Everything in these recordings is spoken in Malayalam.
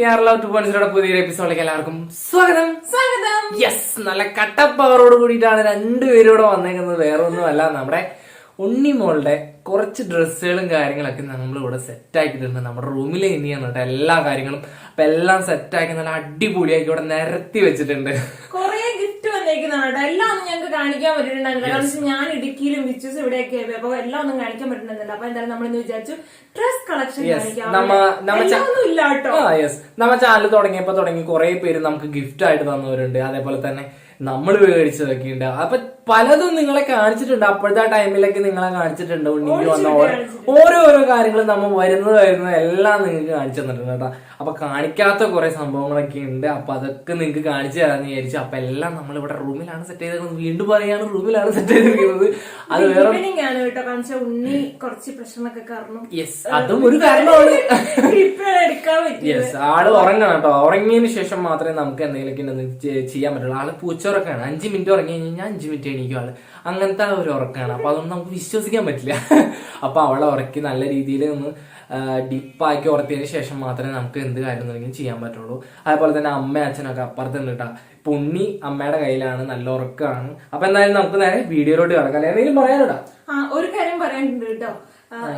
പുതിയൊരു എപ്പിസോഡിലേക്ക് എല്ലാവർക്കും സ്വാഗതം. യെസ്, നല്ല കട്ടപ്പവറോട് കൂടിയിട്ടാണ് രണ്ടുപേരോടെ വന്നേക്കുന്നത്. വേറെ ഒന്നുമല്ല, നമ്മുടെ ഉണ്ണിമോളുടെ കുറച്ച് ഡ്രസ്സുകളും കാര്യങ്ങളൊക്കെ നമ്മളിവിടെ സെറ്റ് ആക്കിയിട്ടുണ്ട്. നമ്മുടെ റൂമിൽ തന്നെയാണ് കേട്ടോ എല്ലാ കാര്യങ്ങളും. അപ്പൊ എല്ലാം സെറ്റ് ആക്കി നല്ല അടിപൊളിയാക്കി ഇവിടെ നിരത്തി വെച്ചിട്ടുണ്ട്. കൊറേ ഗിഫ്റ്റ് വന്നേക്കുന്നതാണ്. എല്ലാം ഒന്നും ഞങ്ങൾക്ക് കാണിക്കാൻ പറ്റിയിട്ടുണ്ടായിരുന്നില്ല. കാരണം ഞാൻ ഇടുക്കിയിലും വിച്ചൂസ് ഇവിടെയൊക്കെ ആയിരുന്നു. അപ്പൊ എല്ലാം ഒന്നും കാണിക്കാൻ പറ്റുന്നില്ല. അപ്പൊ എന്തായാലും നമ്മളിന്ന് വിചാരിച്ചു ഡ്രസ് കളക്ഷൻ നമ്മ ചാനൽ തുടങ്ങി കുറെ പേര് നമുക്ക് ഗിഫ്റ്റ് ആയിട്ട് തന്നവരുണ്ട്. അതേപോലെ തന്നെ നമ്മൾ മേടിച്ചതൊക്കെ ഉണ്ട്. അപ്പൊ പലതും നിങ്ങളെ കാണിച്ചിട്ടുണ്ട്. അപ്പോഴത്തെ ടൈമിലൊക്കെ നിങ്ങളെ കാണിച്ചിട്ടുണ്ട്. ഉണ്ണിക്ക് വന്ന ഓരോരോ കാര്യങ്ങളും നമ്മൾ വരുന്നത് എല്ലാം നിങ്ങൾക്ക് കാണിച്ചു തന്നിട്ടുണ്ട് കേട്ടോ. അപ്പൊ കാണിക്കാത്ത കുറെ സംഭവങ്ങളൊക്കെ ഉണ്ട്. അപ്പൊ അതൊക്കെ നിങ്ങൾക്ക് കാണിച്ചു തരാന്ന് വിചാരിച്ചു. അപ്പൊ എല്ലാം നമ്മളിവിടെ റൂമിലാണ് സെറ്റ് ചെയ്തത്. വീണ്ടും പറയാണ്, റൂമിലാണ് സെറ്റ് ചെയ്തിരിക്കുന്നത്. അത് വേറെ ഉണ്ണി കുറച്ച് പ്രശ്നമൊക്കെ കാരണം അതും ഒരു കാരണമാണ്. യെസ്, ആള് ഉറങ്ങണം കേട്ടോ. ഉറങ്ങിയതിന് ശേഷം മാത്രമേ നമുക്ക് എന്തെങ്കിലുമൊക്കെ ചെയ്യാൻ പറ്റുള്ളൂ. ആള് പൂച്ചുറക്കാണ്. 5 മിനിറ്റ് ഉറങ്ങി കഴിഞ്ഞാൽ 5 മിനിറ്റ് എണീക്കും ആള്. അങ്ങനത്തെ ഒരു ഉറക്കാണ്. അപ്പൊ അതൊന്നും നമുക്ക് വിശ്വസിക്കാൻ പറ്റില്ല. അപ്പൊ അവളെ ഉറക്കി നല്ല രീതിയിൽ ഒന്ന് ഡിപ്പാക്കി ഉറത്തിയതിന് ശേഷം മാത്രമേ നമുക്ക് എന്ത് കാര്യം എന്തെങ്കിലും ചെയ്യാൻ പറ്റുള്ളൂ. അതേപോലെ തന്നെ അമ്മ അച്ഛനൊക്കെ അപ്പുറത്തുണ്ട് കേട്ടോ. ഇപ്പൊ ഉണ്ണി അമ്മയുടെ കയ്യിലാണ്, നല്ല ഉറക്കമാണ്. അപ്പൊ എന്തായാലും നമുക്ക് നേരെ വീഡിയോയിലോട്ട് കിടക്കാം. എന്തെങ്കിലും പറയാനോടാ? ഒരു കാര്യം പറയാനുണ്ട് കേട്ടോ.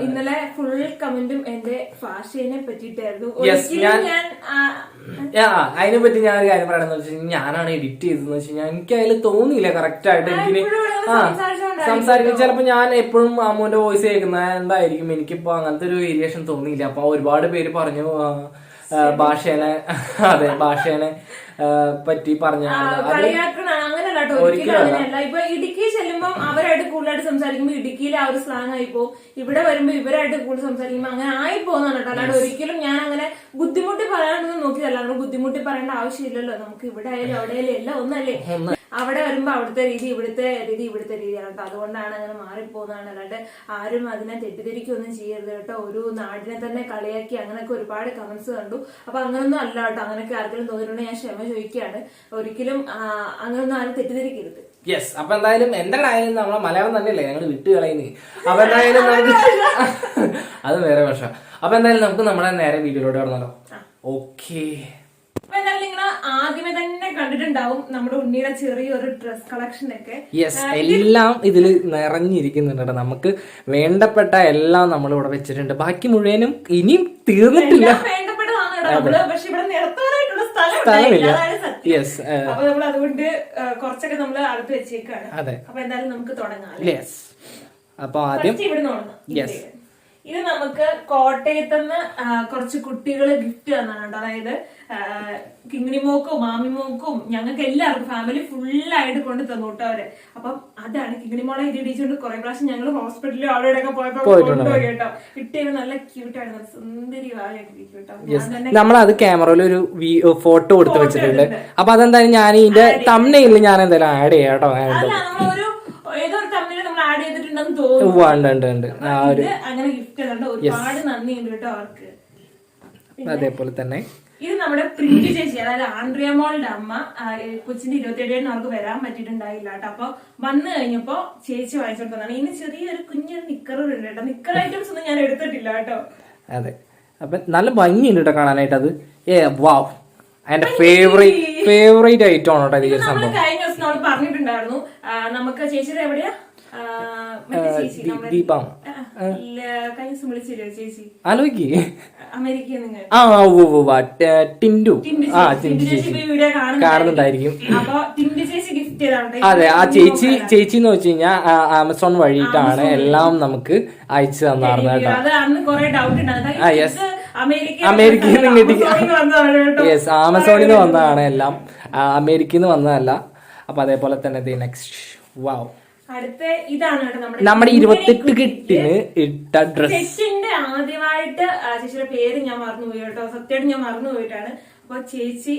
ഇന്നലെ ഫുൾ കമന്റും എന്റെ ഫാഷനെ പറ്റിട്ടായിരുന്നു. അതിനെ പറ്റി ഞാൻ ഒരു കാര്യം പറയണെന്ന് വെച്ചാൽ, ഞാനാണ് എഡിറ്റ് ചെയ്തതെന്ന് വെച്ച് കഴിഞ്ഞാൽ എനിക്ക് അതിൽ തോന്നിയില്ല കറക്റ്റ് ആയിട്ട്. എനിക്ക് സംസാരിക്കും. ചിലപ്പോ ഞാൻ എപ്പോഴും അമ്മുവിന്റെ വോയിസ് കേൾക്കുന്നത് എന്തായിരിക്കും, എനിക്കിപ്പോ അങ്ങനത്തെ ഒരു വേരിയേഷൻ തോന്നിയില്ല. അപ്പൊ ഒരുപാട് പേര് പറഞ്ഞു ഭാഷേനെ പറ്റി പറഞ്ഞാണ്. അങ്ങനല്ല കേട്ടോ, ഒരിക്കലും അങ്ങനെയല്ല. ഇപ്പൊ ഇടുക്കി ചെല്ലുമ്പോൾ അവരായിട്ട് കൂടുതലായിട്ട് സംസാരിക്കുമ്പോൾ ഇടുക്കിയിലെ ആ ഒരു സ്ലാങ് ആയിപ്പോ, ഇവിടെ വരുമ്പോ ഇവരായിട്ട് കൂടുതൽ സംസാരിക്കുമ്പോ അങ്ങനെ ആയി പോകുന്നതാണ് കേട്ടോ. അല്ലാണ്ട് ഒരിക്കലും ഞാൻ അങ്ങനെ ബുദ്ധിമുട്ടി പറയാനൊന്നും നോക്കിയതല്ല. അങ്ങനെ ബുദ്ധിമുട്ടി പറയേണ്ട ആവശ്യമില്ലല്ലോ. നമുക്ക് ഇവിടെ ആയാലും അവിടെ ആയാലും എല്ലാം ഒന്നല്ലേ. അവിടെ വരുമ്പോ അവിടുത്തെ രീതി ഇവിടുത്തെ രീതിയാണ് കേട്ടോ. അതുകൊണ്ടാണ് അങ്ങനെ മാറിപ്പോകുന്നതാണ്. അല്ലാണ്ട് ആരും അതിനെ തെറ്റിദ്ധരിക്കൊന്നും ചെയ്യരുത് കേട്ടോ. ഒരു നാടിനെ തന്നെ കളിയാക്കി അങ്ങനെയൊക്കെ ഒരുപാട് കമന്റ്സ് കണ്ടു. അപ്പൊ അങ്ങനൊന്നും അല്ല കേട്ടോ. അങ്ങനെയൊക്കെ ആർക്കെങ്കിലും തോന്നിയിട്ടുണ്ടെങ്കിൽ ഞാൻ ക്ഷമ ചോദിക്കുകയാണ്. ഒരിക്കലും അങ്ങനൊന്നും ആരും തെറ്റിദ്ധരിക്കരുത്. യെസ്, അപ്പൊ എന്തായാലും എന്തായാലും നമ്മളെ മലയാളം തന്നെയല്ലേ ഞങ്ങൾ വിട്ട് കളയുന്നത്. അപ്പൊ എന്തായാലും നമുക്ക് അത് വേറെ ഭാഷ. അപ്പൊ എന്തായാലും നമുക്ക് നമ്മുടെ നേരെ വീഡിയോയിലോട്ട് കടന്നല്ലോ. ഓക്കെ, നിങ്ങൾ ആദ്യമേ തന്നെ കണ്ടിട്ടുണ്ടാവും നമ്മുടെ ഉണ്ണിയുടെ ചെറിയൊരു ഡ്രസ് കളക്ഷൻ ഒക്കെ. യെസ്, എല്ലാം ഇതിൽ നിറഞ്ഞിരിക്കുന്നുണ്ട്. നമുക്ക് വേണ്ടപ്പെട്ട എല്ലാം നമ്മൾ ഇവിടെ വെച്ചിട്ടുണ്ട്. ബാക്കി മുഴുവനും ഇനിയും തീർന്നിട്ടില്ല. വേണ്ടപ്പെട്ടതാണ്, പക്ഷെ ഇവിടെ നിർത്താനായിട്ടുള്ള സ്ഥലമില്ല. യെസ്, അപ്പൊ നമ്മൾ അതുകൊണ്ട് കുറച്ചൊക്കെ നമ്മൾ അടുത്ത് വെച്ചേക്കാണ്. അതെ, അപ്പൊ എന്തായാലും നമുക്ക് തുടങ്ങാം. യെസ്, അപ്പൊ ആദ്യം ഇവിടെ തുടങ്ങാം. ഇത് നമുക്ക് കോട്ടയത്തുനിന്ന് കുറച്ച് കുട്ടികള് ഗിഫ്റ്റ് തന്നാണ്. അതായത് കിങ്ങിണിമോക്കും മാമിമോക്കും ഞങ്ങൾക്ക് എല്ലാവർക്കും ഫാമിലി ഫുള്ളായിട്ട് കൊണ്ട് തന്നു കേട്ടോ അവര്. അപ്പം അതാണ് കിങ്ങിണിമോളെ ഇത് ഇടിച്ചുകൊണ്ട് കുറെ പ്രാവശ്യം ഞങ്ങൾ ഹോസ്പിറ്റലിൽ അവിടെയൊക്കെ പോയപ്പോ കൊണ്ടുപോയി കേട്ടോ. കിട്ടിയത് നല്ല ക്യൂട്ടാണ്, സുന്ദരി വാഴയൊക്കെ കേട്ടോ. നമ്മളത് ക്യാമറയിൽ ഒരു ഫോട്ടോ കൊടുത്ത് വെച്ചിട്ടുണ്ട്. അപ്പൊ അതെന്തായാലും ഞാൻ ഇതിന്റെ തംബ്നെയിൽ ഞാൻ എന്തായാലും ആഡ് ചെയ്യാം കേട്ടോ. ഏതൊരു തമ്മില് നമ്മൾ ആഡ് ചെയ്തിട്ടുണ്ടെന്ന് തോന്നുന്നു. അങ്ങനെ ഗിഫ്റ്റ് തന്നിട്ട് ഒരുപാട് നന്ദിയുണ്ട് കേട്ടോ അവർക്ക്. അതേപോലെ തന്നെ ഇത് നമ്മുടെ പ്രിന്റ് ചേച്ചി, അതായത് ആൻഡ്രിയ മോളുടെ അമ്മ. കൊച്ചിന്റെ 27 അവർക്ക് വരാൻ പറ്റിയിട്ടുണ്ടായില്ല കേട്ടോ. അപ്പൊ വന്നു കഴിഞ്ഞപ്പോ ചേച്ചി വാങ്ങിച്ചോണ്ടാണ്. ഇനി ചെറിയൊരു കുഞ്ഞൊരു നിക്കറുണ്ട് കേട്ടോ. നിക്കർ ഐറ്റംസ് ഒന്നും ഞാൻ എടുത്തിട്ടില്ല കേട്ടോ. അതെ, അപ്പൊ നല്ല ഭംഗിയുണ്ട് കേട്ടോ കാണാനായിട്ട്. അത് വാവ്, എന്റെ ഫേവറേറ്റ് ഐറ്റം ആണ് കേട്ടോ ഈ സംഭവം. കഴിഞ്ഞ ദിവസം നമ്മൾ പറഞ്ഞിട്ടുണ്ടായിരുന്നു നമുക്ക് ചേച്ചിയുടെ എവിടെയാ ദീപം കഴിഞ്ഞ ദിവസം വിളിച്ചില്ലേ ചേച്ചി ആലോചിക്ക്, അമേരിക്കയിൽ ടിൻഡു വീഡിയോ കാണുന്നുണ്ടായിരിക്കും. അപ്പൊ ടിൻഡു ചേച്ചി ഗിഫ്റ്റ് ചെയ്താണ്. അതെ, ആ ചേച്ചി എന്ന് വെച്ച് കഴിഞ്ഞാൽ ആമസോൺ വഴിയിട്ടാണ് എല്ലാം നമുക്ക് അയച്ചു തന്നാർന്നത് കേട്ടോ. അത് അന്ന് കുറെ ഡൗട്ട് ഉണ്ടായിരുന്നു. അമേരിക്കയിൽ നിന്ന് കിട്ടി. യെസ്, ആമസോണിൽ നിന്ന് വന്നതാണ് എല്ലാം, അമേരിക്കയിൽ നിന്ന് വന്നതല്ല. അപ്പൊ അതേപോലെ തന്നെ നെക്സ്റ്റ് വാവ്, അടുത്ത ഇതാണ് നമ്മുടെ 28 കെട്ടിന് ഇട്ട ഡ്രസ്. ആദ്യമായിട്ട് ചേച്ചിയുടെ പേര് ഞാൻ മറന്നുപോയി കേട്ടോ. സത്യമായിട്ട് ഞാൻ മറന്നുപോയിട്ടാണ്. അപ്പൊ ചേച്ചി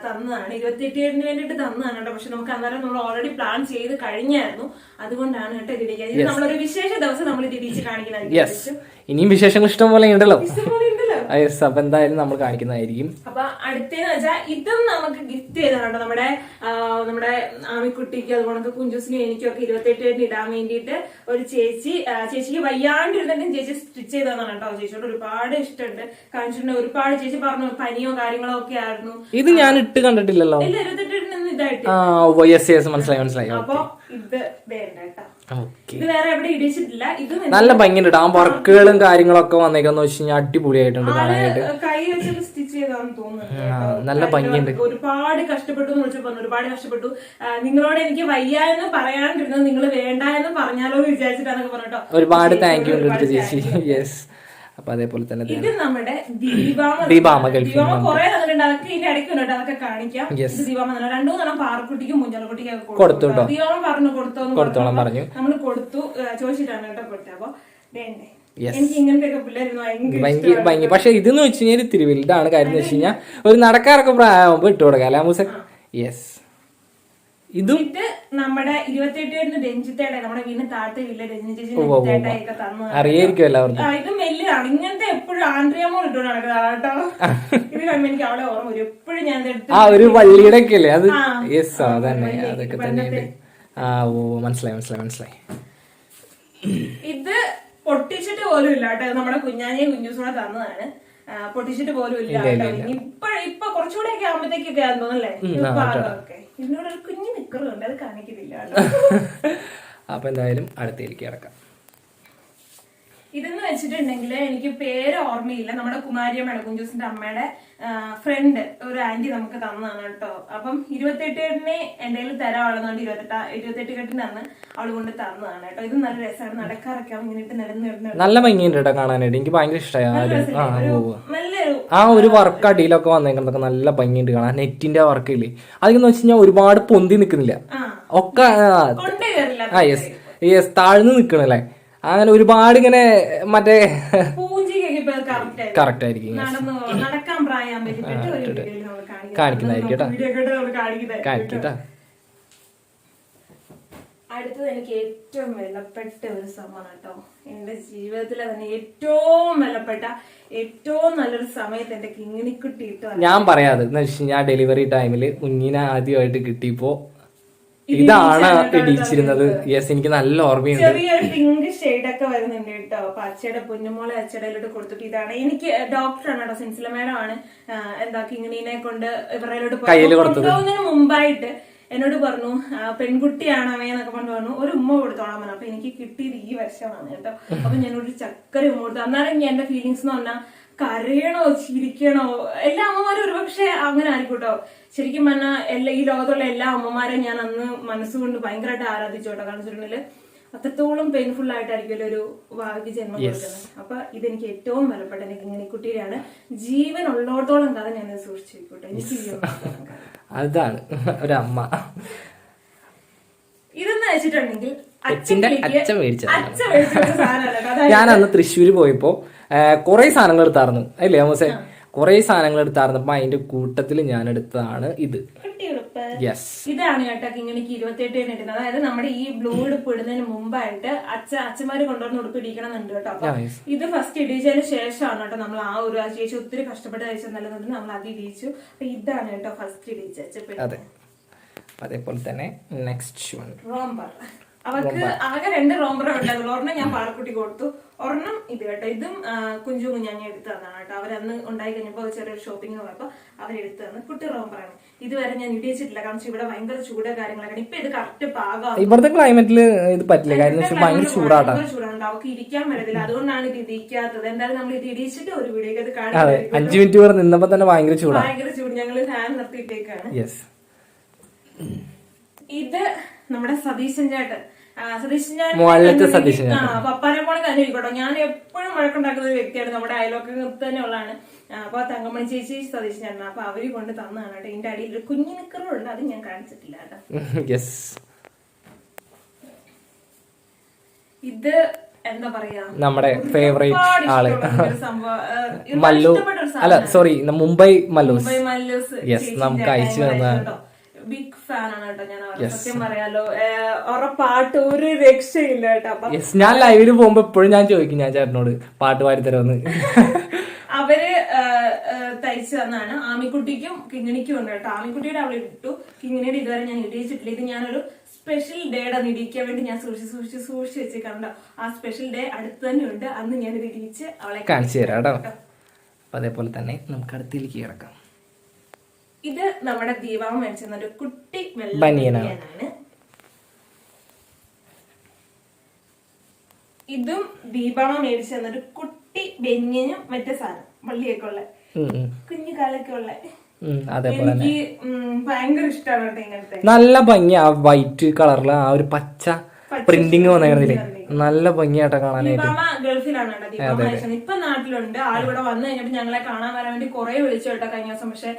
തന്നതാണ്, 28 വേണ്ടിട്ട് തന്നതാണ് കേട്ടോ. പക്ഷെ നമുക്ക് അന്നേരം നമ്മൾ ഓൾറെഡി പ്ലാൻ ചെയ്ത് കഴിഞ്ഞായിരുന്നു. അതുകൊണ്ടാണ് കേട്ടോ ഇതിടിക്കുക. ഇത് നമ്മളൊരു വിശേഷ ദിവസം നമ്മൾ തിരിച്ച് കാണിക്കുന്നതായിരിക്കും. ഇനിയും വിശേഷങ്ങൾ ഇഷ്ടം പോലെ ഉണ്ടല്ലോ. അപ്പൊ എന്തായാലും നമ്മൾ കാണിക്കുന്നതായിരിക്കും. അപ്പൊ അടുത്തേന്ന് വെച്ചാൽ ഇതും നമുക്ക് ഗിഫ്റ്റ് ചെയ്തതാണ് നമ്മുടെ ആമിക്കുട്ടിക്ക് അതുപോലെ കുഞ്ചുസിനും എനിക്കും ഒക്കെ 28 ഇടാൻ വേണ്ടിയിട്ട് ഒരു ചേച്ചിക്ക് വയ്യാണ്ടിരുന്നിട്ടും ചേച്ചി സ്റ്റിച്ച് ചെയ്തതാണ് കേട്ടോ. ചേച്ചിയോട് ഒരുപാട് ഇഷ്ടമുണ്ട്, കാണിച്ചിട്ടുണ്ട്. ഒരുപാട് ചേച്ചി പറഞ്ഞു പനിയോ കാര്യങ്ങളോ ഒക്കെ ആയിരുന്നു. ഇത് ഞാൻ ഇട്ട് കണ്ടിട്ടില്ലല്ലോ. ഇല്ല 28 ഇതായിട്ട്. മനസ്സിലായി. അപ്പൊ ഇത് വേണ്ട കേട്ടോ. ഇത് വേറെ എവിടെ ഇടിച്ചിട്ടില്ല. ഇത് നല്ല ഭംഗിയുണ്ട്. ആ വർക്കുകളും കാര്യങ്ങളൊക്കെ വന്നേക്കാന്ന് വെച്ച് കഴിഞ്ഞാൽ അടിപൊളിയായിട്ടുണ്ട് കാണാനായിട്ട്. കൈ വെച്ച് സ്റ്റിച്ച് ചെയ്താന്ന് തോന്നുന്നു. നല്ല ഭംഗിയുണ്ട്. ഒരുപാട് കഷ്ടപ്പെട്ടു എന്ന് വിളിച്ചു പറഞ്ഞു. ഒരുപാട് കഷ്ടപ്പെട്ടു. നിങ്ങളോട് എനിക്ക് വയ്യ എന്ന് പറയാണ്ടിരുന്നത് നിങ്ങൾ വേണ്ട എന്ന് പറഞ്ഞാലോ എന്ന് വിചാരിച്ചിട്ടാണ് പറഞ്ഞോ. ഒരുപാട് താങ്ക് യു ചേച്ചി. യെസ്. അപ്പൊ അതേപോലെ തന്നെ ഇത് നമ്മുടെ ദീപാമ കുറെ തന്നിട്ടുണ്ട്. അതൊക്കെ ഇതിന്റെ ഇടയ്ക്ക് ഉണ്ട്, അതൊക്കെ കാണിക്കാം. ഇത് ദീപാമ 2 പാറക്കുട്ടിക്കും മുഞ്ചലക്കുട്ടിക്കും കൊടുത്തു. ദീപാമ പറഞ്ഞു കൊടുത്തോളം പറഞ്ഞു. നമ്മൾ കൊടുത്തു ചോദിച്ചിട്ടാണ് കേട്ടോ കൊടുത്തത്. അപ്പൊ വേണ്ടേ, എനിക്ക് ഇങ്ങനത്തെ പിള്ളേർ ഭംഗി. പക്ഷെ ഇതെന്ന് വെച്ച് കഴിഞ്ഞാൽ ഇത്തിരി വലുതാണ്. കാര്യം എന്ന് വെച്ച് കഴിഞ്ഞാൽ ഒരു നടക്കാറൊക്കെ പ്രായമാകുമ്പോ ഇട്ട് കൊടുക്കാം അല്ലേ മൂസ? യെസ്. ഇത് നമ്മുടെ 28 രഞ്ജിത്തേടെ നമ്മുടെ വീടിന് താഴത്തെ വീട്ടിലെ രഞ്ജി ചേച്ചി തന്നു. അറിയായിരിക്കും എല്ലാവർക്കും. ഇത് മെല്ലാണ്. ഇങ്ങനത്തെ എപ്പോഴും ആന്ത്രിയമോ ഇട്ടോണ്ട് നടക്കുന്നതാണ് കേട്ടോ. ഇത് കഴിയുമ്പോ എനിക്ക് അവളെ ഓർമ്മ വരും. എപ്പോഴും ഞാൻ ഒരു വള്ളിയുടെ ഒക്കെ അല്ലേ അത്? യെസ്, അതന്നെ, അതൊക്കെ തന്നെയുണ്ട്. മനസ്സിലായി. ഇത് പൊട്ടിച്ചിട്ട് പോലും ഇല്ല കേട്ടോ. നമ്മുടെ കുഞ്ഞാനെയും കുഞ്ഞൂസൂടെ തന്നതാണ്. പൊട്ടിച്ചിട്ട് പോലും ഇല്ല കേട്ടോ. ഇപ്പൊ കുറച്ചുകൂടെ ഒക്കെ ആകുമ്പോഴത്തേക്കൊക്കെ ആണെന്ന് തോന്നല്ലേ. ഇതിനോട് ഒരു കുഞ്ഞു നിക്കറുണ്ട്, അത് കാണിക്കുന്നില്ല. അപ്പൊ എന്തായാലും അടുത്തേക്ക് കിടക്കാം. ഇതെന്ന് വെച്ചിട്ടുണ്ടെങ്കിൽ എനിക്ക് പേര് ഓർമ്മയില്ല. നമ്മുടെ കുമാരിയമ്മയുടെ കുഞ്ചൂസിന്റെ അമ്മയുടെ ഫ്രണ്ട് ഒരു ആന്റി നമുക്ക് തന്നതാണ് കേട്ടോ. അപ്പം 28 എന്റെ കയ്യിൽ തരാനുള്ളതുകൊണ്ട് 28 കെട്ടിന് അന്ന് അവള് കൊണ്ട് തന്നതാണ് കേട്ടോ. ഇത് നല്ല രസമാണ്. നടക്കാറൊക്കെ ഇങ്ങനെ ഇട്ട് നിരന്ന് നല്ല ഭംഗിയുണ്ട് കേട്ടോ കാണാനായിട്ട്. എനിക്ക് ഭയങ്കര ഇഷ്ടമായി. നല്ലൊരു ആ ഒരു വർക്ക് അടിയിലൊക്കെ വന്നേക്കുന്നതൊക്കെ നല്ല ഭംഗിയുണ്ട് കാണാൻ. നെറ്റിന്റെ വർക്ക് ഇല്ലേ, അതെന്ന് വെച്ച് കഴിഞ്ഞാൽ ഒരുപാട് പൊന്തി നിക്കുന്നില്ല, ഒക്കെ യെസ് താഴ്ന്നു നിക്കണല്ലേ. അങ്ങനെ ഒരുപാട് ഇങ്ങനെ മറ്റേ കറക്റ്റ് ആയിരിക്കും. കാണിക്കുന്നതായിരിക്കും കാണിക്കട്ടാ. അടുത്തത് എനിക്ക് ഏറ്റവും വിലപ്പെട്ട ഒരു സമയമാണ് കേട്ടോ. എന്റെ ജീവിതത്തിലെ തന്നെ ഏറ്റവും വിലപ്പെട്ട ഏറ്റവും നല്ലൊരു സമയത്ത് എന്റെ കിങ്ങിണിക്കുട്ടി ഇട്ടു. ഞാൻ പറയാതെ എന്ന് വെച്ചാൽ ഞാൻ ഡെലിവറി ടൈമില് കുഞ്ഞിനെ ആദ്യമായിട്ട് കിട്ടിയപ്പോ ഇതാണ് ഇടിച്ചിരുന്നത്. യെസ്, എനിക്ക് നല്ല ഓർമ്മയുണ്ട്. ചെറിയൊരു പിങ്ക് ഷെയ്ഡ് ഒക്കെ വരുന്നുണ്ട് കേട്ടോ. അപ്പൊ അച്ഛയുടെ പൊന്നുമോളെ അച്ഛടയിലോട്ട് കൊടുത്തിട്ട് ഇതാണ്. എനിക്ക് ഡോക്ടറാണ് കേട്ടോ, സെൻസില മേഡം ആണ് എന്താ കിങ്ങിണീനെ കൊണ്ട് ഇവരിലോട്ട് കൊണ്ടുപോകുന്നതിന് മുമ്പായിട്ട് എന്നോട് പറഞ്ഞു പെൺകുട്ടിയാണ് അവയെന്നൊക്കെ പറഞ്ഞു ഒരു ഉമ്മ കൊടുത്തോളാൻ പറഞ്ഞു. അപ്പൊ എനിക്ക് കിട്ടിയത് ഈ വർഷമാണ് കേട്ടോ. അപ്പൊ ഞാനൊരു ചക്കര ഉമ്മ കൊടുത്തു. അന്നേരം എന്റെ ഫീലിങ്സ് എന്ന് പറഞ്ഞാൽ കരയണോ ചിരിക്കണോ, എല്ലാ അമ്മമാരും ഒരുപക്ഷെ അങ്ങനെ ആയിരിക്കട്ടോ. ശരിക്കും പറഞ്ഞാൽ ഈ ലോകത്തുള്ള എല്ലാ അമ്മമാരെയും ഞാൻ അന്ന് മനസ്സുകൊണ്ട് ഭയങ്കരമായിട്ട് ആരാധിച്ചു കേട്ടോ. കാരണം വെച്ചിട്ടുണ്ടെങ്കിൽ അത്രത്തോളം പെയിൻഫുൾ ആയിട്ടായിരിക്കുമല്ലോ ഒരു ഭാവിക്ക് ജന്മം കൊടുക്കുന്നത്. അപ്പൊ ഇതെനിക്ക് ഏറ്റവും വിലപ്പെട്ട എനിക്ക് ഇങ്ങനെ കുട്ടിയുടെയാണ്. ജീവൻ ഉള്ളോടത്തോളം കാലം ഞാൻ സൂക്ഷിച്ചു വെക്കോട്ടെ. എനിക്ക് അതാണ് ഒരമ്മ. ഇതെന്ന് വെച്ചിട്ടുണ്ടെങ്കിൽ അച്ഛൻ മേടിച്ച ഞാൻ അന്ന് തൃശ്ശൂര് പോയപ്പോ കുറെ സാധനങ്ങൾ എടുത്തായിരുന്നു അല്ലേ അമ്മസേ? കുറെ സാധനങ്ങൾ എടുത്തായിരുന്നപ്പോ അതിന്റെ കൂട്ടത്തിൽ ഞാൻ എടുത്തതാണ് ഇത്. ഇതാണ് കേട്ടോ കിങ്ങിണിക്ക് 28 ഇടുന്നത്. അതായത് നമ്മുടെ ഈ ബ്ലൂ ഉടുപ്പ് ഇടുന്നതിന് മുമ്പായിട്ട് അച്ഛന്മാര് കൊണ്ടുവന്ന് ഉടുപ്പ് ഇടിക്കണമെന്നുണ്ട് കേട്ടോ. അപ്പൊ ഇത് ഫസ്റ്റ് ഇടിച്ചതിന് ശേഷമാണ് കേട്ടോ നമ്മൾ ആ ഒരു ചേച്ചി ഒത്തിരി കഷ്ടപ്പെട്ട് കഴിച്ചാൽ നല്ലതുകൊണ്ട് നമ്മൾ അത് ഇടിച്ചു. അപ്പൊ ഇതാണ് കേട്ടോ ഫസ്റ്റ് ഇടിച്ച. അതെ, അതേപോലെ തന്നെ നെക്സ്റ്റ് വൺ റോംബർ. അവർക്ക് ആകെ 2 റോംബറേ ഉണ്ടായിരുന്നു. ഒരെണ്ണം ഞാൻ പാറക്കുട്ടി കൊടുത്തു, ഒരെണ്ണം ഇത് കേട്ടോ. ഇതും കുഞ്ചു കുഞ്ഞാഞ്ഞ എടുത്തു തന്നാണ് കേട്ടോ. അവരന്ന് ഉണ്ടായി കഴിഞ്ഞപ്പോ ചെറിയൊരു ഷോപ്പിംഗ് പോയപ്പോ അവരെടുത്തു തന്നെ കുട്ടി റോംബറാണ്. ഇതുവരെ ഞാൻ ഇടിച്ചിട്ടില്ല, കാരണം ഇവിടെ ഭയങ്കര ചൂട് കാര്യങ്ങളൊക്കെ. ഇപ്പൊ ഇത് കറക്റ്റ് പാകം. ഇവിടുത്തെ ക്ലൈമറ്റില് ഇത് പറ്റില്ല, ഭയങ്കര ചൂടാണ്. അവർക്ക് ഇരിക്കാൻ പറ്റത്തില്ല, അതുകൊണ്ടാണ് ഇത് ഇടിക്കാത്തത്. എന്തായാലും നമ്മൾ ഇത് ഇടിച്ചിട്ട് ഒരു വീഡിയോ അത് കാണിക്കാം. 5 മിനിറ്റ് വരെ നിന്നപ്പോ തന്നെ ഭയങ്കര ചൂട്. ഞങ്ങള് ഫാൻ നിർത്തിയിട്ടേക്കാണ്. ഇത് നമ്മുടെ സതീശൻ ചേട്ടൻ. പപ്പാനെ പോലെ തന്നെ ഇരിക്കട്ടോ. ഞാൻ എപ്പോഴും വഴക്കുണ്ടാക്കുന്ന ഒരു വ്യക്തിയാണ്. നമ്മുടെ അയൽവക്കത്ത് തന്നെ ഉള്ളതാണ്. അപ്പൊ തങ്കമണി ചേച്ചി സതീശൻ ചേട്ടൻ. അപ്പൊ അവര് കൊണ്ട് തന്നതാണ് കേട്ടോ. ഇതിന്റെ അടിയിൽ ഒരു കുഞ്ഞു നിക്കറുണ്ട്, അത് ഞാൻ കാണിച്ചിട്ടില്ല കേട്ടോ. ഇത് എന്താ പറയാ, നമ്മുടെ ഫേവറേറ്റ് ആള് മല്ലു, അല്ല സോറി മുംബൈ മല്ലൂസ്. യെസ്, നമുക്ക് അയച്ചു തന്ന ബിഗ് ഫാൻ ആണ് കേട്ടോ ഞാൻ. സത്യം പറയാലോ, അവരുടെ പാട്ട് ഒരു രക്ഷയില്ല കേട്ടോ. ഞാൻ ലൈവില് പോകുമ്പോ എപ്പോഴും ഞാൻ ചോദിക്കും ഞാൻ ചേട്ടനോട് പാട്ട് പാടി തരുമെന്ന്. അവര് തയ്ച്ചു തന്നാണ്. ആമിക്കുട്ടിക്കും കിങ്ങിണിക്കും ഉണ്ട് കേട്ടോ. ആമിക്കുട്ടിയുടെ അവൾ ഇട്ടു, കിങ്ങിണിയുടെ ഇതുവരെ ഞാൻ ഇടിയിച്ചിട്ടില്ല. ഇത് ഞാനൊരു സ്പെഷ്യൽ ഡേയുടെ അന്ന് ഇടിക്കാൻ വേണ്ടി ഞാൻ സൂക്ഷിച്ച് വെച്ച് കണ്ടോ. ആ സ്പെഷ്യൽ ഡേ അടുത്ത് തന്നെ ഉണ്ട്. അന്ന് ഞാൻ ഇത് ഇടിച്ച് അവളെ കാണിച്ചു തരാം കേട്ടോ. അതേപോലെ തന്നെ നമുക്ക് അടുത്തേക്ക് കിടക്കാം. ഇത് നമ്മുടെ ദീപാവ മേടിച്ചെന്ന ഒരു കുട്ടി ബനിയനാണ്. ഇതും ദീപാവ മേടിച്ചെന്നൊരു കുട്ടി ബെന്യനും മറ്റേ സാധനം വള്ളിയൊക്കെ ഉള്ള കുഞ്ഞു കാലൊക്കെ ഉള്ള. എനിക്ക് ഭയങ്കര ഇഷ്ടമാണ് കേട്ടോ ഇങ്ങനത്തെ. നല്ല ഭംഗി ആ വൈറ്റ് കളറില് ആ ഒരു പച്ച പ്രിന്റിങ് വന്നില്ലേ, നല്ല ഭംഗിയായിട്ട് കാണാനായിട്ട്. ദീപാമ ഗൾഫിലാണ് കേട്ടോ. ദീപാമ അയച്ചത് ഇപ്പൊ നാട്ടിലുണ്ട്. ആളിവിടെ വന്നു കഴിഞ്ഞിട്ട് ഞങ്ങളെ കാണാൻ വരാൻ വേണ്ടി കുറെ വിളിച്ചു കേട്ടോ കഴിഞ്ഞ ദിവസം. പക്ഷെ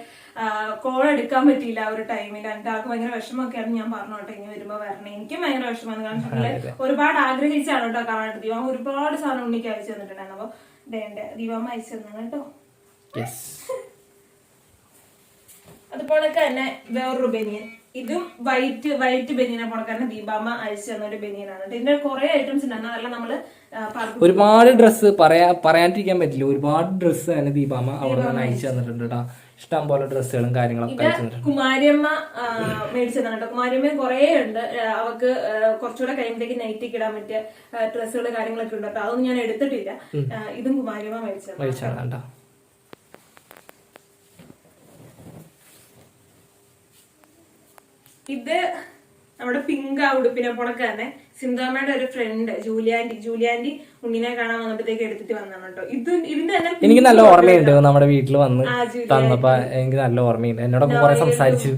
കോൾ എടുക്കാൻ പറ്റിയില്ല ആ ഒരു ടൈമിൽ. എന്റെ ആൾക്ക് ഭയങ്കര വിഷമൊക്കെയായിരുന്നു. ഞാൻ പറഞ്ഞു കേട്ടോ ഇനി വരുമ്പോ വരണേ. എനിക്കും ഭയങ്കര വിഷമമാണ്. കാരണം ഒരുപാട് ആഗ്രഹിച്ചാണ് കേട്ടോ കാണാനായിട്ട്. ദീപാമ ഒരുപാട് സാധനം ഉണ്ണിക്ക് അയച്ചു തന്നിട്ടുണ്ടായിരുന്നു. അപ്പൊ ദീപാമ അയച്ചു തന്നെ കേട്ടോ. അതുപോലെ തന്നെ വേറൊരു ബനിയൻ, ഇതും വൈറ്റ് ബനിയനെ പോലെ തന്നെ ദീപാമ അയച്ചു തന്നൊരു ബനിയനാണ്. ഇതിന്റെ കുറെ ഐറ്റംസ് ഉണ്ടായിരുന്നു. അതെല്ലാം നമ്മള് ഒരുപാട് ഡ്രസ്സ് പറയാണ്ടിരിക്കാൻ പറ്റില്ല. ഒരുപാട് ഡ്രസ്സ് തന്നെ ദീപാമ അവിടെ നിന്ന് അയച്ചു തന്നിട്ടുണ്ട് കേട്ടോ. ഇഷ്ടം പോലെ ഡ്രസ്സുകളും കാര്യങ്ങളൊക്കെ അയച്ചു തന്നിട്ടുണ്ട്. കുമാരിയമ്മ മേടിച്ചതാണ് കേട്ടോ. കുമാരിയമ്മ കുറെ ഉണ്ട്. അവർക്ക് കുറച്ചുകൂടെ കഴിയുമ്പോഴത്തേക്ക് നൈറ്റിക്ക് ഇടാൻ പറ്റിയ ഡ്രസ്സുകൾ കാര്യങ്ങളൊക്കെ ഉണ്ട് കേട്ടോ. അതൊന്നും ഞാൻ എടുത്തിട്ടില്ല. ഇതും കുമാരിയമ്മ മേടിച്ചതാണ് കേട്ടോ. ഇത് നമ്മുടെ പിങ്ക് ആ ഉടുപ്പിനെ പോണക്ക് തന്നെ സിന്ധാമ്മയുടെ ഒരു ഫ്രണ്ട് ജൂലിയാൻറ്റി ഉണ്ണിനെ കാണാൻ വന്നപ്പോഴത്തേക്ക് എടുത്തിട്ട് വന്നാണ് കേട്ടോ. ഇതിന്റെ തന്നെ എനിക്ക് നല്ല ഓർമ്മയുണ്ട്. നമ്മുടെ വീട്ടിൽ വന്ന് തന്നപ്പോ എനിക്ക് നല്ല ഓർമ്മയുണ്ട്. എന്നോടൊപ്പം കുറെ സംസാരിച്ചു.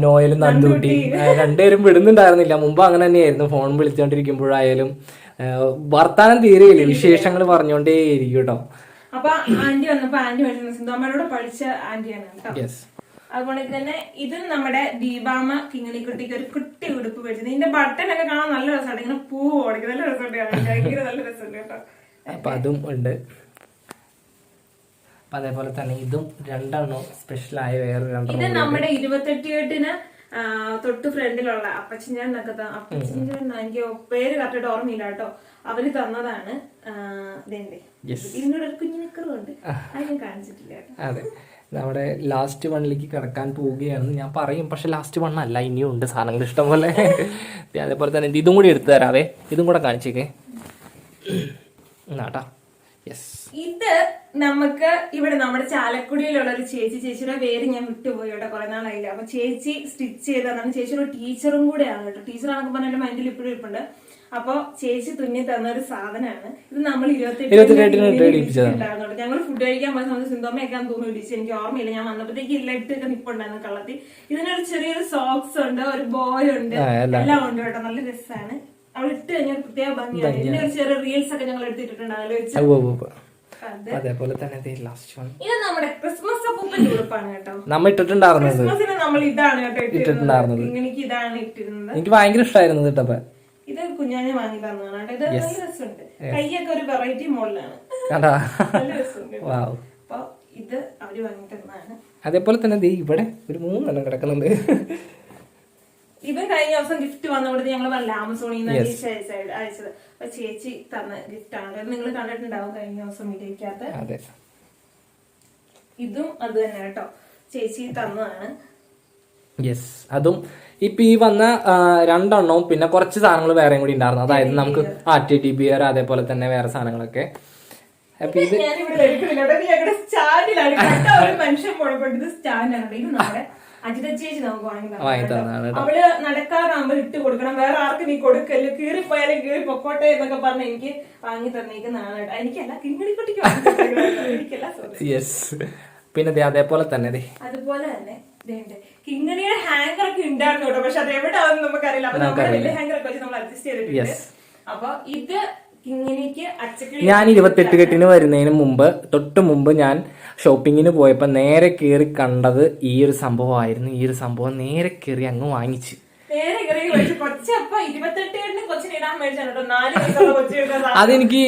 നോയലും നന്ദൂട്ടി രണ്ടുപേരും വിടുന്നുണ്ടായിരുന്നില്ല. മുമ്പ് അങ്ങനെ തന്നെയായിരുന്നു. ഫോൺ വിളിച്ചോണ്ടിരിക്കുമ്പോഴായാലും വർത്താനം തീരെയില്ല, വിശേഷങ്ങൾ പറഞ്ഞോണ്ടേയിരിക്കും കേട്ടോ. അപ്പൊ ആന്റി വന്നപ്പോ ആന്റി സിന്ധാമ്മയോട് പഠിച്ച ആന്റിയാണ് കേട്ടോ. അതുപോലെ തന്നെ ഇതും നമ്മുടെ ദീപാമ കിങ്ങിണിക്കുട്ടിക്ക് ഒരു കുട്ടി ഉടുപ്പ് മേടിച്ചത്. ഇതിന്റെ ബട്ടൺ ഒക്കെ കാണാൻ നല്ല രസമാണ്. ഇങ്ങനെ പൂ ഓടിക്കും, നല്ല രസമുണ്ട്. ഭയങ്കര നല്ല രസമുണ്ട് കേട്ടോ. അപ്പൊ അതും ഉണ്ട്. അപ്പൊ അതേപോലെ തന്നെ ഇതും രണ്ടെണ്ണം സ്പെഷ്യലായ വേറെ രണ്ടെണ്ണം. ഇത് നമ്മുടെ 28-കെട്ടിന് തൊട്ട് ഫ്രണ്ടിലുള്ള അപ്പച്ചിഞ്ചേട്ടനൊക്കെ എനിക്ക് പേര് കറക്റ്റായിട്ട് ഓർമ്മയില്ല കേട്ടോ. അവര് തന്നതാണ്. ഇതിനോട് ഒരു കുഞ്ഞു നിക്കറുണ്ട്, അത് ഞാൻ കാണിച്ചിട്ടില്ല കേട്ടോ. അതെ, നമ്മുടെ ലാസ്റ്റ് വണ്ണിലേക്ക് കിടക്കാൻ പോവുകയാണെന്ന് ഞാൻ പറയും. പക്ഷെ ലാസ്റ്റ് വണ്ണല്ല, ഇനിയും ഉണ്ട് സാധനങ്ങൾ ഇഷ്ടം പോലെ. അതേപോലെ തന്നെ ഇതും കൂടി എടുത്തു തരാവേ. ഇതും കൂടെ കാണിച്ചേക്കേ നാട്ടാ. യെസ്, ഇത് നമുക്ക് ഇവിടെ നമ്മുടെ ചാലക്കുടിയിലുള്ള ഒരു ചേച്ചിയുടെ പേര് ഞാൻ വിട്ടുപോയി കേട്ടോ. കുറെ നാളായില്ല. അപ്പൊ ചേച്ചി സ്റ്റിച്ച് ചെയ്തതാണ്. ചേച്ചി ഒരു ടീച്ചറും കൂടെയാണ് കേട്ടോ. ടീച്ചറാണെന്ന് പറഞ്ഞാൽ മൈൻഡിൽ ഇപ്പോഴും ഇരിപ്പുണ്ട്. അപ്പൊ ചേച്ചി തുന്നി തന്ന ഒരു സാധനമാണ് ഇത്. നമ്മൾ 28 ഞങ്ങൾ ഫുഡ് കഴിക്കാൻ പോയ സമയത്ത് സിന്തോമയൊക്കെ തോന്നി ഇടിച്ച്. എനിക്ക് ഓർമ്മയില്ല. ഞാൻ വന്നപ്പോഴത്തേക്ക് ഇല്ലട്ടൊക്കെ നിപ്പുണ്ടായിരുന്നു കള്ളത്തി. ഇതിനൊരു ചെറിയൊരു സോക്സ് ഉണ്ട്, ഒരു ബോയ് ഉണ്ട്, എല്ലാം ഉണ്ട് കേട്ടോ. നല്ല രസമാണ്. അവൾ ഇട്ട് കഴിഞ്ഞാൽ പ്രത്യേക ഭംഗിയാണ്. ഇതിന്റെ ഒരു ചെറിയ റീൽസ് ഒക്കെ ഞങ്ങൾ എടുത്തിട്ടുണ്ട്. അതിൽ വെച്ച് അതേപോലെ തന്നെ ലാസ്റ്റ് വൺ ഇത് നമ്മുടെ ക്രിസ്മസ് അപ്പൂപ്പന്റെ ഉടുപ്പാണ് കേട്ടോ. നമ്മൾ ഇട്ടിട്ടുണ്ടായിരുന്നത്. ക്രിസ്മസിന് നമ്മൾ ഇതാണ് കേട്ടോ ഇട്ടിട്ടുണ്ടായിരുന്നത്. എനിക്ക് ഇതാണ് ഇട്ടിരുന്നത്. എനിക്ക് ഭയങ്കര ഇഷ്ടമായിരുന്നു കേട്ടോ. ഇത് കുഞ്ഞാഞ്ഞ വാങ്ങി തന്നതാണ് കേട്ടോ. ഇത് നല്ല രസമുണ്ട്. കൈയൊക്കെ ഒരു വെറൈറ്റി മോഡലാണ്. നല്ല രസമുണ്ട്. അപ്പൊ ഇത് അവര് വാങ്ങി തന്നതാണ്. അതേപോലെ തന്നെ ഇവിടെ ഒരു 3 കിടക്കുന്നുണ്ട്. ഇവൻ കഴിഞ്ഞ ദിവസം ഗിഫ്റ്റ് വന്നപ്പോഴത്തെ ഞങ്ങൾ പറഞ്ഞ ആമസോണിൽ നിന്ന് അയച്ചത്. അപ്പൊ ചേച്ചി തന്ന ഗിഫ്റ്റ് ആണ്. നിങ്ങൾ കണ്ടിട്ടുണ്ടാവും കഴിഞ്ഞ ദിവസം വീഡിയോക്കകത്ത്. ഇതും അത് തന്നെ കേട്ടോ, ചേച്ചി തന്നതാണ്. യെസ്, അതും ഇപ്പൊ ഈ വന്ന 2 പിന്നെ കുറച്ച് സാധനങ്ങൾ വേറെയും കൂടി ഉണ്ടായിരുന്നു. അതായത് നമുക്ക് ടെഡി ബിയർ, അതേപോലെ തന്നെ വേറെ സാധനങ്ങളൊക്കെ. അപ്പൊ ഇത് മനുഷ്യൻ പുറപ്പെട്ടത് സ്റ്റാൻഡാണ്. ഇത് നമ്മുടെ അജിത ചേച്ചി നമുക്ക് വാങ്ങി തന്നതാണ്. അവള് നടക്കാറാകുമ്പോ ഇട്ട് കൊടുക്കണം, വേറെ ആർക്ക് നീ കൊടുക്കല്ലോ, കീറിപ്പോയാലും കീറി പൊക്കോട്ടെ എന്നൊക്കെ പറഞ്ഞ് എനിക്ക് വാങ്ങി തന്നേക്കുന്നതാണ്. എനിക്കല്ല, കിങ്ങിണിക്കുട്ടിക്ക് എനിക്കല്ല. യെസ്, പിന്നെ അതേപോലെ തന്നെ അതുപോലെ തന്നെ കിങ്ങിണിയുടെ ഹാങ്കർ ഒക്കെ ഉണ്ടായിരുന്നു കേട്ടോ. പക്ഷെ അത് എവിടെ ആവുന്ന നമുക്കറിയില്ല. അപ്പൊ നമ്മുടെ വലിയ ഹാങ്കർ ഒക്കെ വെച്ച് നമ്മൾ അഡ്ജസ്റ്റ് ചെയ്തിട്ടുണ്ട്. അപ്പൊ ഇത് ഞാൻ 28 വരുന്നതിന് തൊട്ട് മുമ്പ് ഞാൻ ഷോപ്പിങ്ങിന് പോയപ്പോ നേരെ കയറി കണ്ടത് ഈ ഒരു സംഭവമായിരുന്നു. ഈ ഒരു സംഭവം നേരെ കയറി അങ്ങ് വാങ്ങിച്ചു.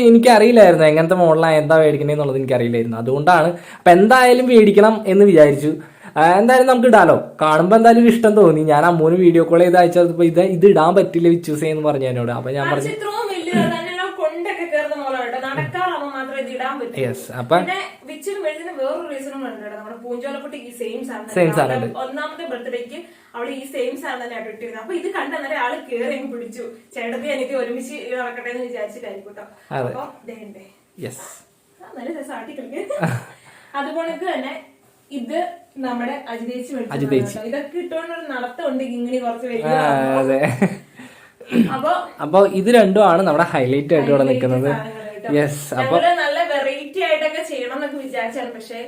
എനിക്ക് അറിയില്ലായിരുന്നു എങ്ങനത്തെ മോഡലാണ്, എന്താ മേടിക്കണേന്നുള്ളത് എനിക്ക് അറിയില്ലായിരുന്നു. അതുകൊണ്ടാണ് അപ്പൊ എന്തായാലും മേടിക്കണം എന്ന് വിചാരിച്ചു. എന്തായാലും നമുക്ക് ഇടാലോ. കാണുമ്പോ എന്തായാലും ഒരു ഇഷ്ടം തോന്നി. ഞാൻ അമ്മൂന് വീഡിയോ കോൾ ചെയ്ത് അയച്ചപ്പോ ഇത് ഇടാൻ പറ്റില്ല വിച്ചൂസ് എന്ന് പറഞ്ഞു എന്നോട്. അപ്പൊ ഞാൻ പറഞ്ഞു ഇത് ഇടാൻ പറ്റും. പിന്നെ വിച്ചിനും വെളിച്ചിനും വേറൊരു റീസണും ഉണ്ട് കേട്ടോ. നമ്മുടെ പൂഞ്ചോലക്കുട്ടി ഈ സെയിം സാധനം ഒന്നാമത്തെ ബർത്ത്ഡേക്ക് അവള് ഈ സെയിം സാധനം തന്നെ ഇട്ടിരുന്നത്. അപ്പൊ ഇത് കണ്ടന്നേരം ആള് കേറി പിടിച്ചു. ചേട്ടത്തി എനിക്ക് ഒരുമിച്ച് നടക്കട്ടെ എന്ന് വിചാരിച്ചിട്ടായിരിക്കും കേട്ടോ. അപ്പൊ ദേണ്ടേ നല്ല രസം ആട്ടിക്കളിക്ക്. അതുപോലെ തന്നെ ഇത് നമ്മുടെ അജിതേച്ചി മേടിച്ചു. ഇതൊക്കെ ഇട്ടുകൊണ്ട് നടത്തമുണ്ട് ഇങ്ങനെ കുറച്ച് വലിയ. അപ്പൊ ഇത് രണ്ടുമാണ് നമ്മുടെ ഹൈലൈറ്റ് ആയിട്ട് ഇവിടെ നിൽക്കുന്നത്. നല്ല വെറൈറ്റി ആയിട്ടൊക്കെ ചെയ്യണം എന്നൊക്കെ വിചാരിച്ചാണ്. പക്ഷെ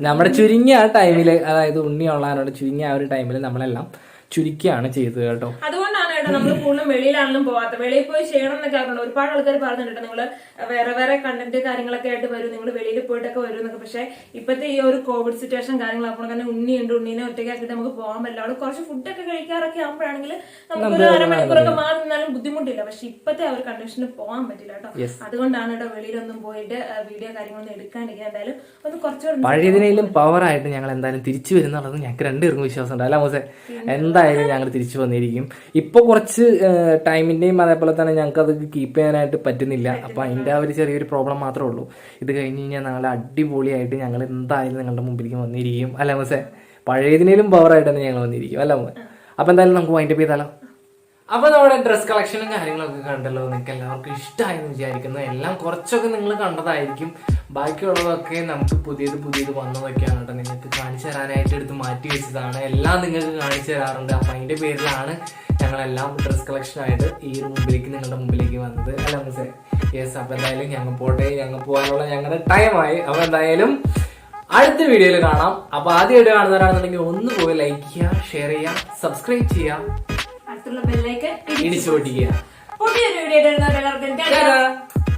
നമ്മുടെ ചുരുങ്ങിയ ആ ടൈമില്, അതായത് ഉണ്ണി ഉള്ളതിനോട് ചുരുങ്ങിയ ആ ഒരു ടൈമില് നമ്മളെല്ലാം ചുരുക്കിയാണ് ചെയ്തത് കേട്ടോ. അതുകൊണ്ടാണ് കേട്ടോ നമ്മൾ കൂടുതലും വെളിയിലാണെങ്കിലും പോവാത്ത. വെളിയിൽ പോയി ചെയ്യണം എന്നൊക്കെ ആയിരുന്നു. ഒരുപാട് ആൾക്കാർ പറഞ്ഞിട്ടുണ്ട് നിങ്ങള് വേറെ വേറെ കണ്ടന്റ് കാര്യങ്ങളൊക്കെ ആയിട്ട് വരും, നിങ്ങൾ വെളിയിൽ പോയിട്ടൊക്കെ വരും എന്നൊക്കെ. പക്ഷെ ഇപ്പത്തെ ഈ ഒരു കോവിഡ് സിറ്റുവേഷൻ കാര്യങ്ങളാകുമ്പോൾ തന്നെ ഉണ്ണിയുണ്ട്, ഉണ്ണീനെ ഒറ്റയ്ക്കാക്കിയിട്ട് നമുക്ക് പോകാൻ പറ്റില്ല. അവിടെ കുറച്ച് ഫുഡൊക്കെ കഴിക്കാറൊക്കെ ആകുമ്പോഴാണെങ്കിൽ നമുക്ക് ഒരു അരമണിക്കൂറൊക്കെ മാറി നിന്നാലും ബുദ്ധിമുട്ടില്ല. പക്ഷെ ഇപ്പത്തെ ആ ഒരു കണ്ടീഷന് പോകാൻ പറ്റില്ല കേട്ടോ. അതുകൊണ്ടാണ് കേട്ടോ വെളിയിലൊന്നും പോയിട്ട് വീഡിയോ കാര്യങ്ങളൊന്നും എടുക്കാണ്ടിരിക്കുക. എന്തായാലും ഒന്ന് കുറച്ചുകൂടെ പഴയതിനേലും പവർ ആയിട്ട് ഞങ്ങൾ എന്തായാലും തിരിച്ചു വരുന്നുള്ളത് ഞങ്ങൾക്ക് രണ്ടുപേർക്കും വിശ്വാസമുണ്ട്. അല്ല മോസെ, എന്തായാലും ഞങ്ങൾ തിരിച്ചു വന്നിരിക്കും. ഇപ്പൊ കുറച്ച് ടൈമിന്റെയും അതേപോലെ തന്നെ ഞങ്ങൾക്ക് അത് കീപ്പ് ചെയ്യാനായിട്ട് പറ്റുന്നില്ല. അപ്പൊ അതിന്റെ ആ ഒരു ചെറിയൊരു പ്രോബ്ലം മാത്രമേ ഉള്ളൂ. ഇത് കഴിഞ്ഞ് കഴിഞ്ഞാൽ നാളെ അടിപൊളിയായിട്ട് ഞങ്ങൾ എന്തായാലും നിങ്ങളുടെ മുമ്പിലേക്ക് വന്നിരിക്കും. അല്ല മോസെ, പഴയതിനേലും പവർ ആയിട്ട് തന്നെ ഞങ്ങൾ വന്നിരിക്കും. അല്ല മോൻ, അപ്പൊ എന്തായാലും നമുക്ക് വൈൻഡപ്പ് ചെയ്താലോ. അപ്പൊ നമ്മുടെ ഡ്രസ് കളക്ഷനും കാര്യങ്ങളൊക്കെ കണ്ടല്ലോ, നിങ്ങൾക്ക് എല്ലാവർക്കും ഇഷ്ടമായെന്ന് വിചാരിക്കുന്നു. എല്ലാം കുറച്ചൊക്കെ നിങ്ങൾ കണ്ടതായിരിക്കും. ബാക്കിയുള്ളതൊക്കെ നമുക്ക് പുതിയത് വന്നതൊക്കെയാണ് കേട്ടോ. നിങ്ങൾക്ക് കാണിച്ചു തരാനായിട്ട് എടുത്ത് മാറ്റി വെച്ചതാണ്. എല്ലാം നിങ്ങൾക്ക് കാണിച്ചു തരാറുണ്ട്. അപ്പൊ അതിന്റെ പേരിലാണ് ഞങ്ങളെല്ലാം ഡ്രസ് കളക്ഷനായിട്ട് ഈ ഒരു നിങ്ങളുടെ മുമ്പിലേക്ക് വന്നത്. അല്ല മിസ്സേ? യെസ്. അപ്പൊ എന്തായാലും ഞങ്ങൾ പോകാനുള്ള ഞങ്ങളുടെ ടൈമായി. അപ്പൊ എന്തായാലും അടുത്ത വീഡിയോയിൽ കാണാം. അപ്പൊ ആദ്യമായിട്ട് കാണുന്നവരാണെന്നുണ്ടെങ്കിൽ ഒന്ന് പോയി ലൈക്ക് ചെയ്യുക, ഷെയർ ചെയ്യുക, സബ്സ്ക്രൈബ് ചെയ്യുക, അടുത്തുള്ള ബെല്ലൈക്കൻ ഇടിച്ചു പൊട്ടിക്കുക. പുതിയൊരു വീഡിയോ